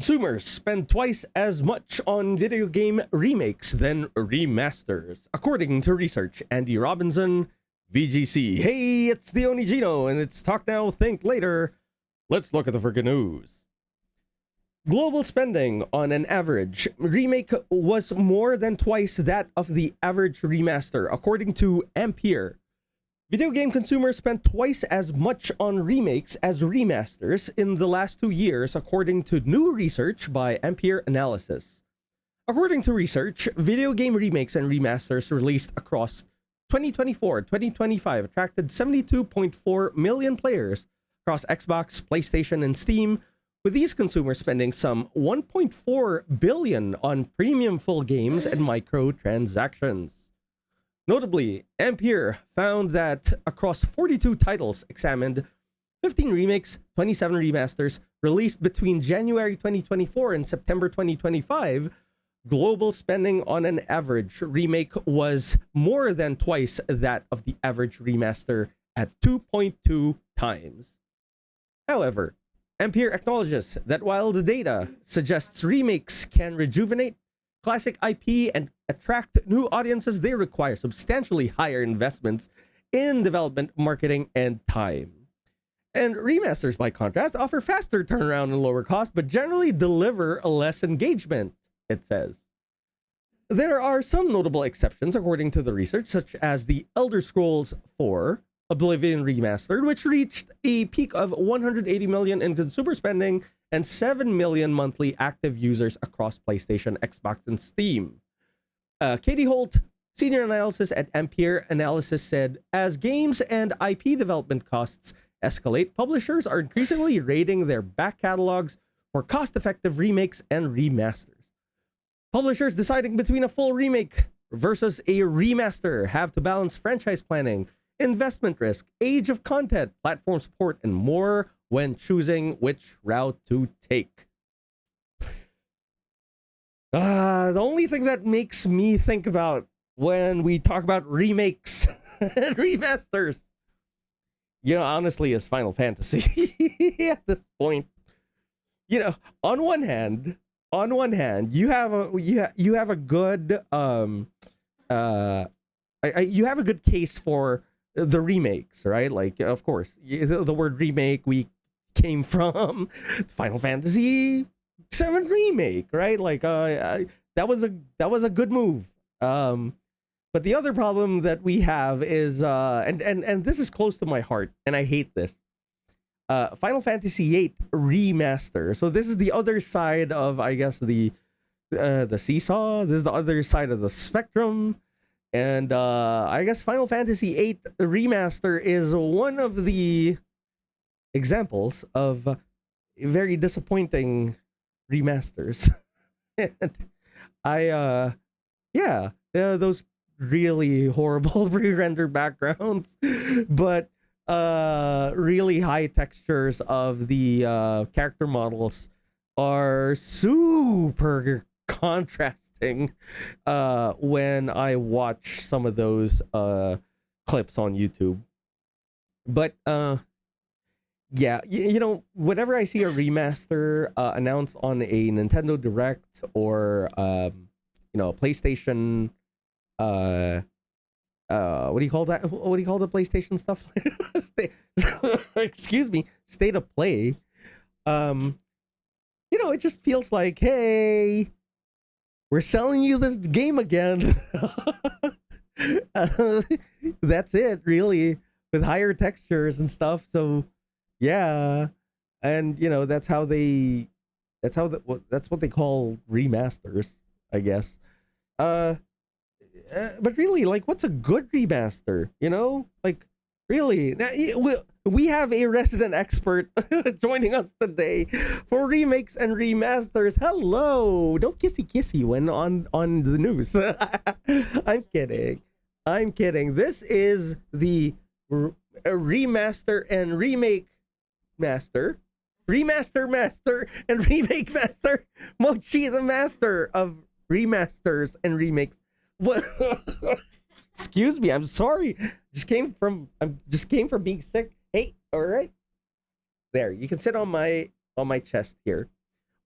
Consumers spend twice as much on video game remakes than remasters, according to research. Andy Robinson, VGC. Hey, it's the Onigino, and it's Talk Now, Think Later. Let's look at the freaking news. Global spending on an average remake was more than twice that of the average remaster, according to Ampere. Video game consumers spent twice as much on remakes as remasters in the last 2 years, according to new research by Ampere Analysis. According to research, video game remakes and remasters released across 2024-2025 attracted 72.4 million players across Xbox, PlayStation, and Steam, with these consumers spending some 1.4 billion on premium full games and microtransactions. Notably, Ampere found that across 42 titles examined, 15 remakes, 27 remasters, released between January 2024 and September 2025, global spending on an average remake was more than twice that of the average remaster at 2.2 times. However, Ampere acknowledges that while the data suggests remakes can rejuvenate classic IP and attract new audiences, they require substantially higher investments in development, marketing, and time. And remasters, by contrast, offer faster turnaround and lower cost, but generally deliver less engagement, it says. There are some notable exceptions, according to the research, such as the Elder Scrolls IV Oblivion Remastered, which reached a peak of 180 million in consumer spending and 7 million monthly active users across PlayStation, Xbox, and Steam. Katie Holt, senior analysis at Ampere Analysis, said, as games and IP development costs escalate, publishers are increasingly raiding their back catalogs for cost-effective remakes and remasters. Publishers deciding between a full remake versus a remaster have to balance franchise planning, investment risk, age of content, platform support, and more when choosing which route to take. The only thing that makes me think about when we talk about remakes and remasters, honestly, is Final Fantasy at this point. On one hand, you have a good you have a good case for the remakes, right? Like, of course, the word remake we came from Final Fantasy VII remake, right? Like, that was a good move. But the other problem that we have is, and this is close to my heart, and I hate this. Final Fantasy VIII remaster. So this is the other side of, I guess, the seesaw. This is the other side of the spectrum. And I guess Final Fantasy VIII Remaster is one of the examples of very disappointing remasters. And those really horrible pre-rendered backgrounds, but really high textures of the character models are super contrasting when I watch some of those clips on YouTube. But whenever I see a remaster announced on a Nintendo Direct or PlayStation, what do you call that? What do you call the PlayStation stuff? Excuse me, State of Play. It just feels like, hey, we're selling you this game again. That's it, really, with higher textures and stuff. So, yeah, and that's what they call remasters, I guess. But really, like, what's a good remaster? Like, really, we have a resident expert joining us today for remakes and remasters. Hello, don't kissy when on the news. I'm kidding. This is the remaster and remake master, remaster and remake master, Mochi, the master of remasters and remakes. What? Excuse me, I'm sorry. Just came from being sick. Hey, all right. There, you can sit on my chest here.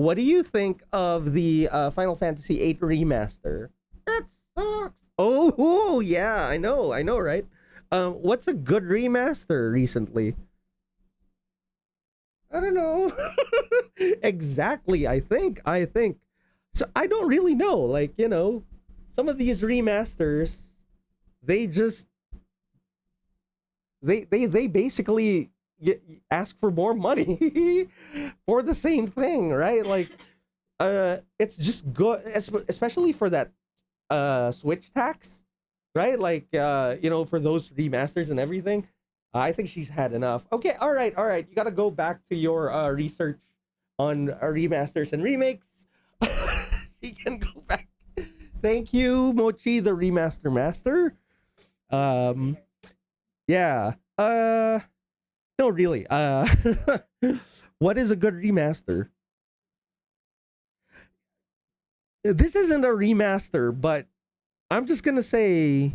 what do you think of the Final Fantasy VIII remaster? It sucks. Oh, yeah, I know, right? What's a good remaster recently? I don't know. Exactly. I think. So I don't really know. Like, some of these remasters, they just they basically ask for more money for the same thing, right? Like, it's just good, especially for that Switch tax, right? Like, for those remasters and everything. I think she's had enough. Okay, all right, all right. You got to go back to your research on remasters and remakes. You can go back. Thank you, Mochi, the remaster master. Um, yeah. No, really. What is a good remaster? This isn't a remaster, but I'm just gonna say,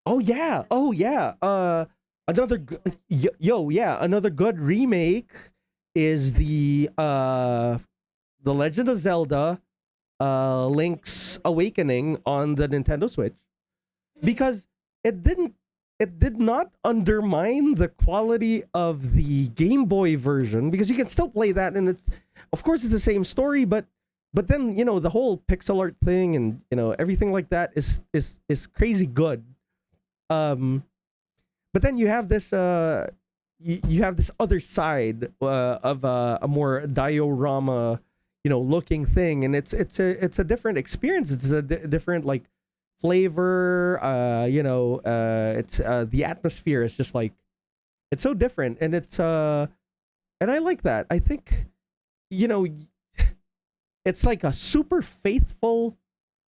oh yeah, oh yeah. Another yeah, another good remake is the Legend of Zelda Link's Awakening on the Nintendo Switch, because it did not undermine the quality of the Game Boy version, because you can still play that, and it's, of course, it's the same story, but then, the whole pixel art thing, and everything like that is crazy good. um but then you have this you have this other side of a more diorama, looking thing, and it's a different experience. It's a different, like, flavor. It's the atmosphere is just like, it's so different, and and I like that. I think, you know it's like a super faithful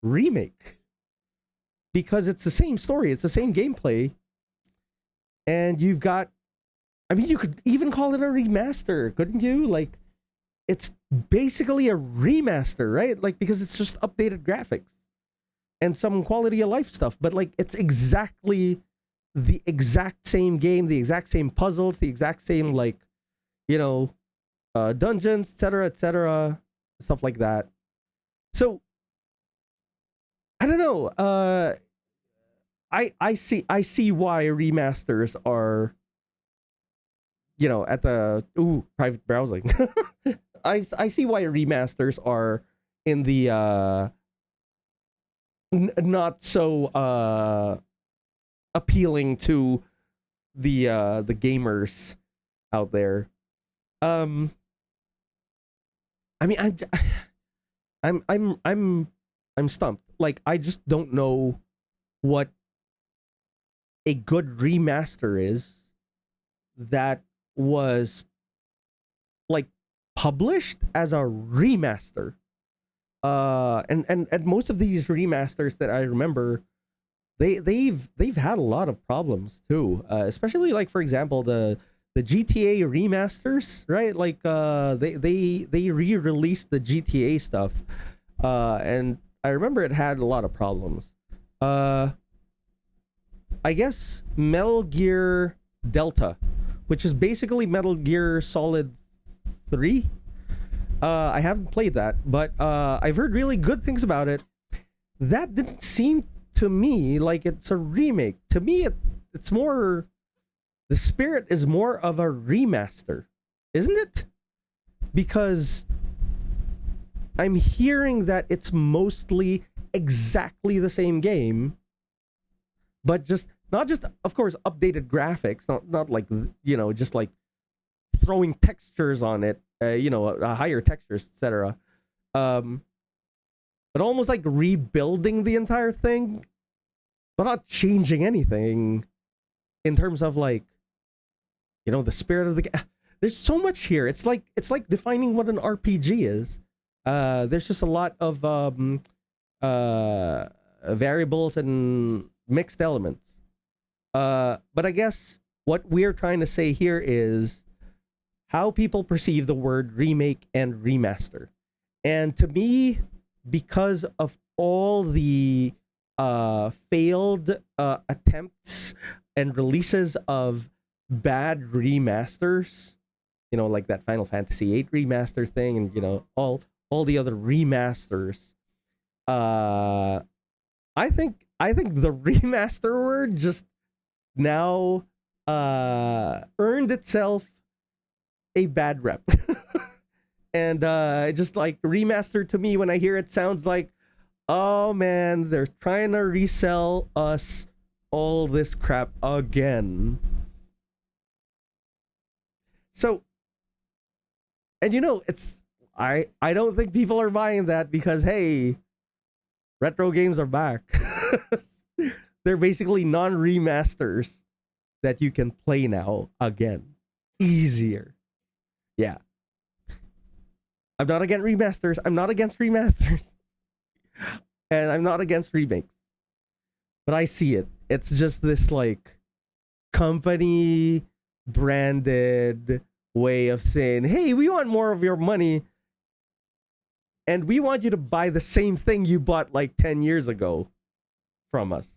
remake, because it's the same story, it's the same gameplay, and you've got, I mean, you could even call it a remaster, couldn't you? Like, it's basically a remaster, right? Like, because it's just updated graphics and some quality of life stuff, but like, it's exactly the exact same game, the exact same puzzles, the exact same, like, you know, dungeons, etc., stuff like that. So I don't know. I see why remasters are, at the private browsing. I see why remasters are in the not so appealing to the gamers out there. Um, I mean, I'm I'm I'm I'm stumped. Like, I just don't know what a good remaster is that was, like, published as a remaster. And most of these remasters that I remember, they've had a lot of problems too. Especially, like, for example, the GTA remasters, right? Like, they re-released the GTA stuff, and I remember it had a lot of problems. Uh, I guess Metal Gear Delta, which is basically Metal Gear Solid 3. I haven't played that, but I've heard really good things about it. That didn't seem to me like it's a remake. To me, it's more, the spirit is more of a remaster, isn't it? Because I'm hearing that it's mostly exactly the same game, but just not just, of course, updated graphics, not like, just like throwing textures on it, higher textures, etc. Um, but almost like rebuilding the entire thing, but not changing anything in terms of, like, the spirit of the game. There's so much here. It's like defining what an RPG is. There's just a lot of variables and mixed elements. But I guess what we're trying to say here is how people perceive the word remake and remaster. And to me, because of all the failed attempts and releases of bad remasters, you know, like that Final Fantasy VIII remaster thing, and you know, all the other remasters. Uh, I think the remaster word just now earned itself a bad rep. And just like remaster to me, when I hear it, sounds like, oh man, they're trying to resell us all this crap again. So, and you know, it's I don't think people are buying that because hey, retro games are back. They're basically non-remasters that you can play now again. Easier. Yeah. I'm not against remasters. I'm not against remasters. And I'm not against remakes. But I see it. It's just this like company branded way of saying, hey, we want more of your money. And we want you to buy the same thing you bought like 10 years ago from us.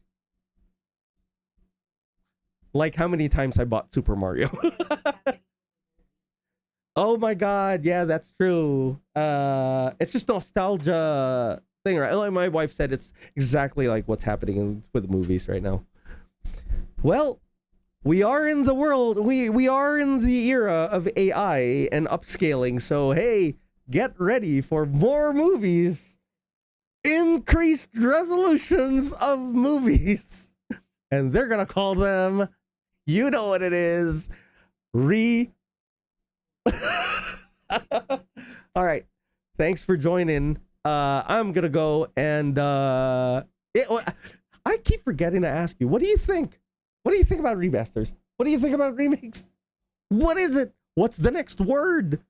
Like how many times I bought Super Mario. Oh my god, yeah, that's true. It's just nostalgia thing, right? Like my wife said, it's exactly like what's happening with movies right now. Well, we are in the world, we are in the era of AI and upscaling, so hey, get ready for more movies. Increased resolutions of movies. And they're gonna call them, you know what it is, all right, thanks for joining. I'm gonna go and I keep forgetting to ask you, what do you think about remasters? What do you think about remakes? What is it? What's the next word?